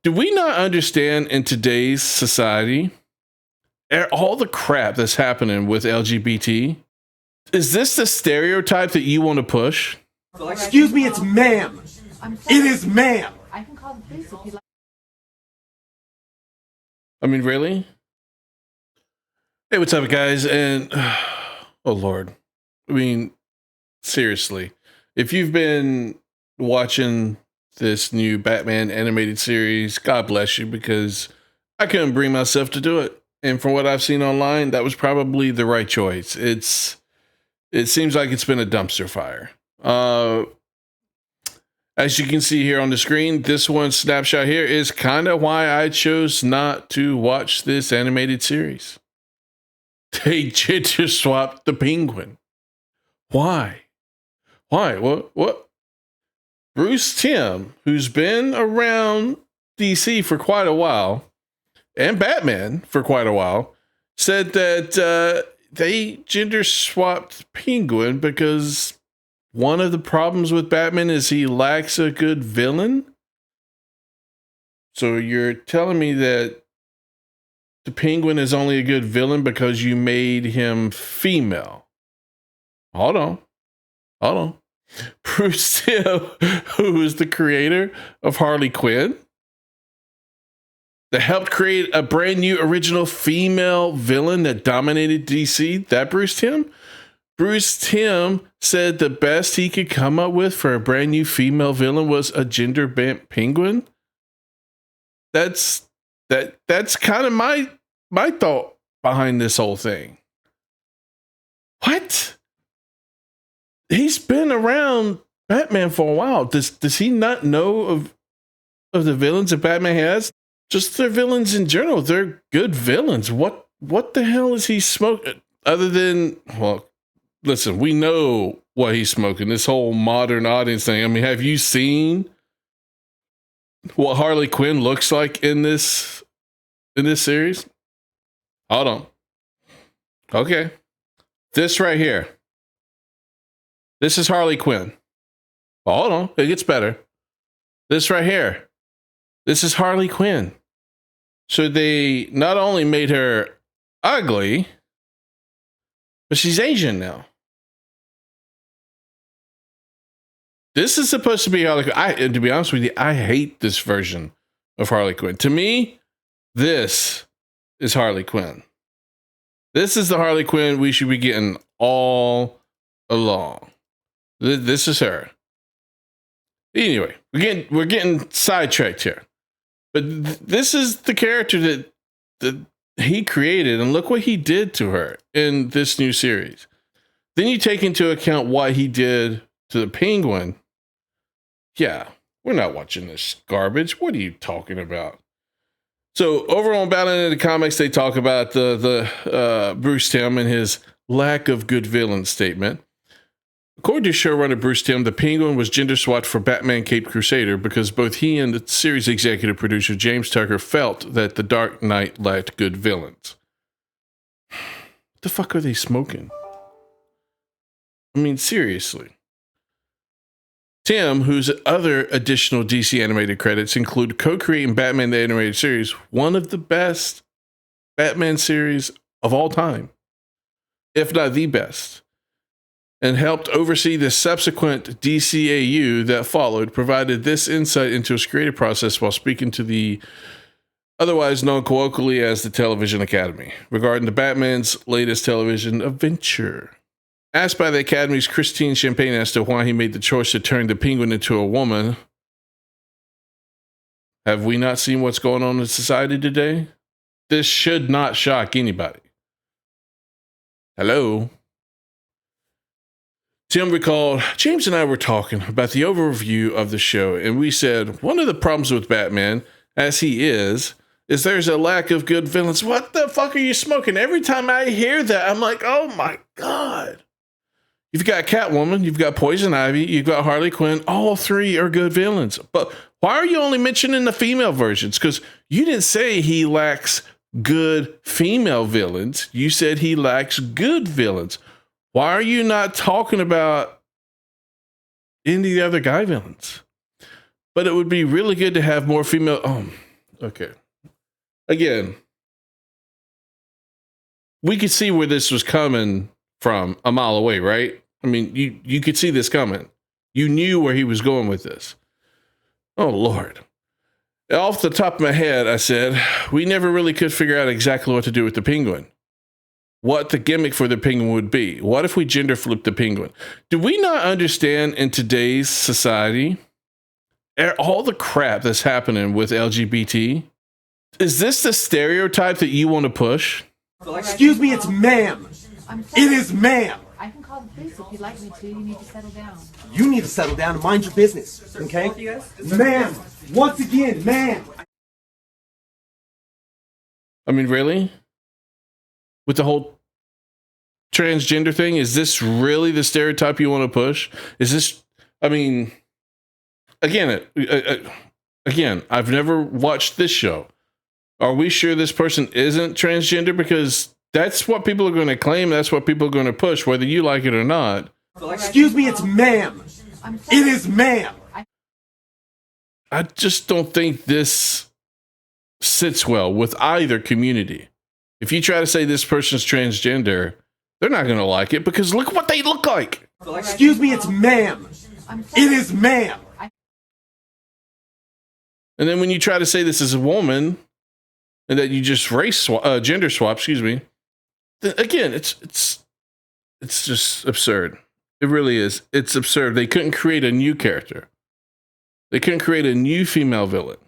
Do we not understand in today's society all the crap that's happening with LGBT? Is this the stereotype that you want to push? Excuse me, it's ma'am. It is ma'am. I can call the police if you like. I mean, really? Hey, what's up, guys? And oh Lord, I mean, seriously, if you've been watching this new Batman animated series, God bless you, because I couldn't bring myself to do it. And from what I've seen online, that was probably the right choice. It seems like it's been a dumpster fire. As you can see here on the screen, this one snapshot here is kind of why I chose not to watch this animated series. They gender swapped the Penguin. Why? Why? What? Bruce Timm, who's been around DC for quite a while, and Batman for quite a while, said that they gender swapped Penguin because one of the problems with Batman is he lacks a good villain. So you're telling me that the Penguin is only a good villain because you made him female? Hold on. Bruce Timm, who is the creator of Harley Quinn, that helped create a brand new original female villain that dominated DC, that Bruce Timm? Bruce Timm said the best he could come up with for a brand new female villain was a gender bent penguin. That's kind of my thought behind this whole thing. What? He's been around Batman for a while. Does he not know of the villains that Batman has? Just their villains in general. They're good villains. What the hell is he smoking? Other than, well, listen, we know what he's smoking. This whole modern audience thing. I mean, have you seen what Harley Quinn looks like in this series? Hold on. Okay. This right here. This is Harley Quinn. Hold on. It gets better. This right here. This is Harley Quinn. So they not only made her ugly, but she's Asian now. This is supposed to be Harley Quinn. To be honest with you, I hate this version of Harley Quinn. To me, this is Harley Quinn. This is the Harley Quinn we should be getting all along. This is her. Anyway, we're getting sidetracked here. But this is the character that he created, and look what he did to her in this new series. Then you take into account what he did to the Penguin. Yeah, we're not watching this garbage. What are you talking about? So over on Batman in the Comics, they talk about the Bruce Timm and his lack of good villain statement. According to showrunner Bruce Timm, the Penguin was gender swapped for Batman Caped Crusader because both he and the series executive producer James Tucker felt that The Dark Knight lacked good villains. What the fuck are they smoking? I mean, seriously. Timm, whose other additional DC animated credits include co-creating Batman the Animated Series, one of the best Batman series of all time, if not the best, and helped oversee the subsequent DCAU that followed, provided this insight into his creative process while speaking to the otherwise known colloquially as the Television Academy regarding the Batman's latest television adventure. Asked by the Academy's Christine Champagne as to why he made the choice to turn the Penguin into a woman, have we not seen what's going on in society today? This should not shock anybody. Hello? Timm recalled, James and I were talking about the overview of the show, and we said, one of the problems with Batman, as he is there's a lack of good villains. What the fuck are you smoking? Every time I hear that, I'm like, oh my God. You've got Catwoman, you've got Poison Ivy, you've got Harley Quinn. All three are good villains. But why are you only mentioning the female versions? Because you didn't say he lacks good female villains. You said he lacks good villains. Why are you not talking about any of the other guy villains? But it would be really good to have more female. Okay. Again, we could see where this was coming from a mile away, right? I mean, you could see this coming. You knew where he was going with this. Oh, Lord. Off the top of my head, I said, we never really could figure out exactly what to do with the penguin. What the gimmick for the penguin would be. What if we gender flipped the penguin? Do we not understand in today's society all the crap that's happening with LGBT? Is this the stereotype that you want to push? Excuse me, it's ma'am. It is ma'am. I can call the police if you'd like me to. You need to settle down. You need to settle down and mind your business, okay? Ma'am, once again, ma'am. I mean, really? With the whole transgender thing, is this really the stereotype you want to push? Is this, I mean, again, I've never watched this show. Are we sure this person isn't transgender? Because that's what people are going to claim. That's what people are going to push, whether you like it or not. Excuse me, it's ma'am. It is ma'am. I just don't think this sits well with either community. If you try to say this person's transgender, they're not going to like it because look what they look like. Excuse me, it's ma'am. It is ma'am. And then when you try to say this is a woman and that you just gender swap, excuse me, then again, it's just absurd. It really is. It's absurd. They couldn't create a new character. They couldn't create a new female villain.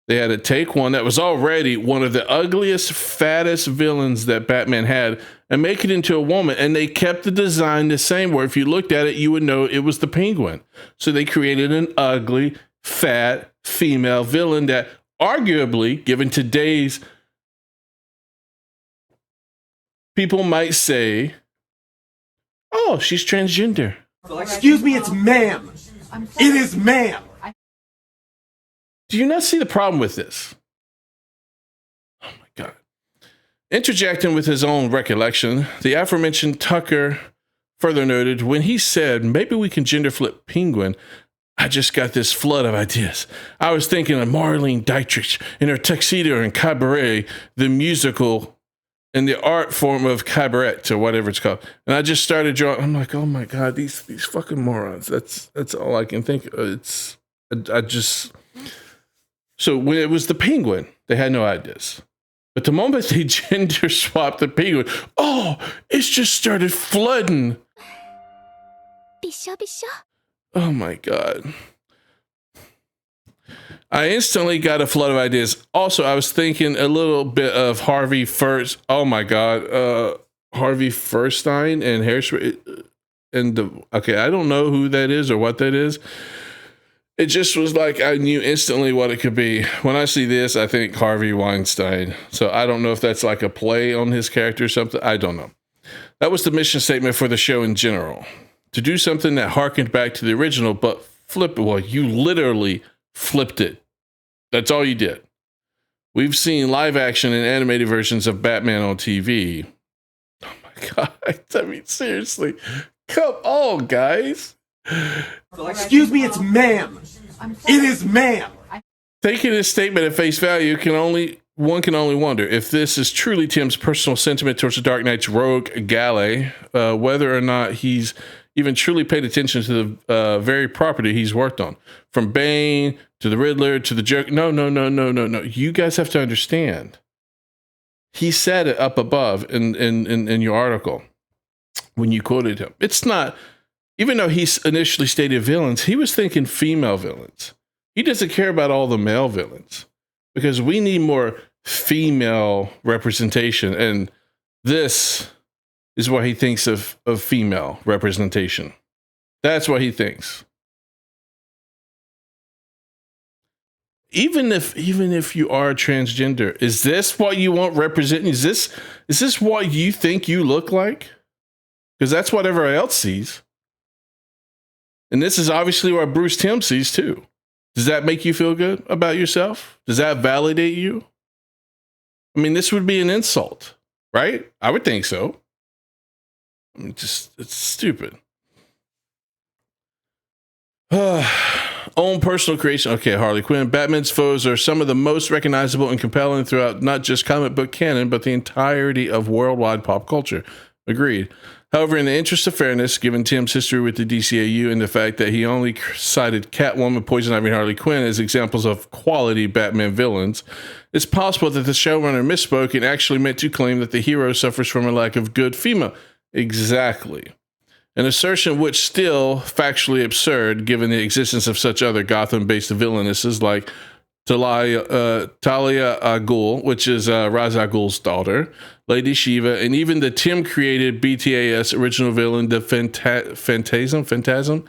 They had to take one that was already one of the ugliest, fattest villains that Batman had and make it into a woman. And they kept the design the same, where if you looked at it, you would know it was the Penguin. So they created an ugly, fat female villain that arguably, given today's people might say, oh, she's transgender. Excuse me, it's ma'am. It is ma'am. Do you not see the problem with this? Oh my God. Interjecting with his own recollection, the aforementioned Tucker further noted, when he said, maybe we can gender flip Penguin, I just got this flood of ideas. I was thinking of Marlene Dietrich in her tuxedo in Cabaret, the musical, in the art form of cabaret or whatever it's called. And I just started drawing. I'm like, oh my God, these fucking morons. That's all I can think of. So when it was the Penguin, they had no ideas. But the moment they gender swapped the Penguin, oh, it's just started flooding. Oh my God. I instantly got a flood of ideas. Also, I was thinking a little bit of Harvey First. Oh my God. Harvey Firstein and Hairspray. Okay, I don't know who that is or what that is. It just was like I knew instantly what it could be. When I see this, I think Harvey Weinstein. So I don't know if that's like a play on his character or something. I don't know. That was the mission statement for the show in general. To do something that harkened back to the original, but flip it. Well, you literally flipped it. That's all you did. We've seen live action and animated versions of Batman on TV. Oh my God. I mean, seriously. Come on, guys. Excuse me, it's ma'am. It is ma'am. Taking this statement at face value one can only wonder if this is truly Timm's personal sentiment towards the Dark Knight's rogue galley, whether or not he's even truly paid attention to the very property he's worked on, from Bane to the Riddler to the Joker. No. You guys have to understand. He said it up above in your article when you quoted him. It's not. Even though he initially stated villains, he was thinking female villains. He doesn't care about all the male villains because we need more female representation. And this is what he thinks of female representation. That's what he thinks. Even if you are transgender, is this what you want representing? Is this what you think you look like? Because that's what everyone else sees. And this is obviously what Bruce Timm sees too. Does that make you feel good about yourself? Does that validate you? I mean, this would be an insult, right? I would think so. I mean, it's stupid. Own personal creation. Okay, Harley Quinn. Batman's foes are some of the most recognizable and compelling throughout not just comic book canon, but the entirety of worldwide pop culture. Agreed. However, in the interest of fairness, given Timm's history with the DCAU and the fact that he only cited Catwoman, Poison Ivy, and Harley Quinn as examples of quality Batman villains, it's possible that the showrunner misspoke and actually meant to claim that the hero suffers from a lack of good female. Exactly. An assertion which still factually absurd given the existence of such other Gotham-based villainesses like Talia al Ghul, which is Ra's al Ghul's daughter, Lady Shiva, and even the Timm-created BTAS original villain, the Phantasm,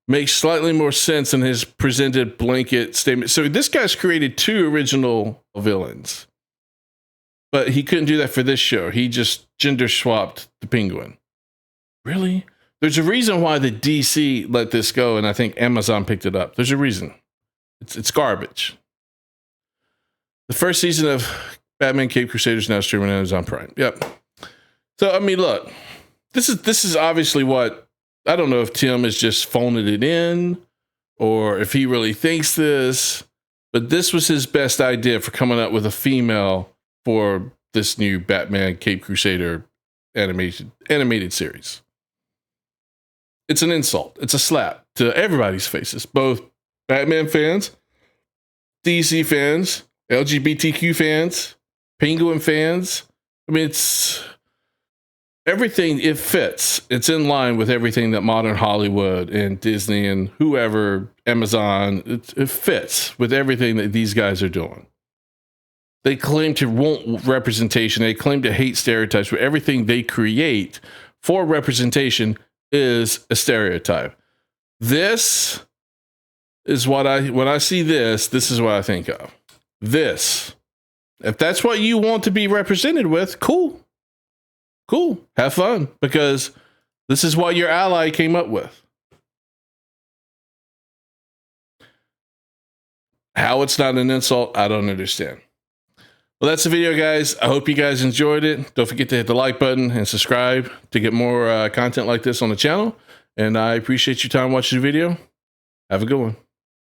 makes slightly more sense than his presented blanket statement. So this guy's created 2 original villains, but he couldn't do that for this show. He just gender swapped the Penguin. Really? There's a reason why the DC let this go, and I think Amazon picked it up. There's a reason. It's garbage. The first season of Batman Cape Crusaders now streaming on Amazon Prime. Yep. So I mean, look, this is obviously what, I don't know if Timm is just phoning it in or if he really thinks this, but this was his best idea for coming up with a female for this new Batman Cape Crusader animated series. It's an insult. It's a slap to everybody's faces, both Batman fans, DC fans, LGBTQ fans, Penguin fans. I mean, it's everything. It fits. It's in line with everything that modern Hollywood and Disney and whoever, Amazon, it fits with everything that these guys are doing. They claim to want representation. They claim to hate stereotypes, but everything they create for representation is a stereotype. This is what when I see this is what I think of. This. If that's what you want to be represented with, cool. Cool. Have fun, because this is what your ally came up with. How it's not an insult, I don't understand. Well, that's the video, guys. I hope you guys enjoyed it. Don't forget to hit the like button and subscribe to get more content like this on the channel. And I appreciate your time watching the video. Have a good one.